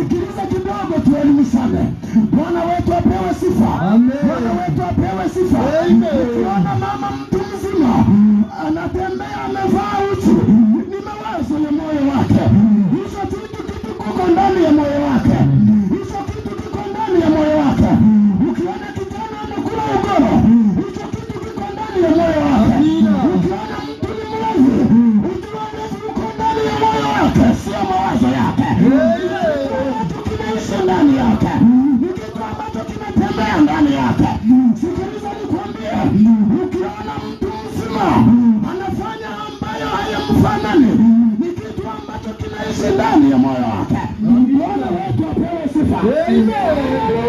Sikiliza kidogo tuelimishane. Bwana wetu apewe sifa. Bwana wetu apewe sifa. Ukiona mama mtu mzima anatembea amevaa uchi, ni mawazo ya moyo wake. Hicho kitu kiko ndani ya moyo wake. Hicho kitu kiko ndani ya moyo wake. Ukiona kijana anakula ugoro, hicho kitu kiko ndani ya moyo wake. Ukiona mtu ni mlevi, ujue uko ndani ya moyo wake, sio mawazo yake. Kinaishi ndani yake, ni kitu ambacho kinatembea ndani yake. Sikiliza nikwambie, ukiona mtu mzima anafanya ambayo hayamfanani, ni kitu ambacho kinaishi ndani ya moyo wake. Bwana wetu apewe sifa. Amen.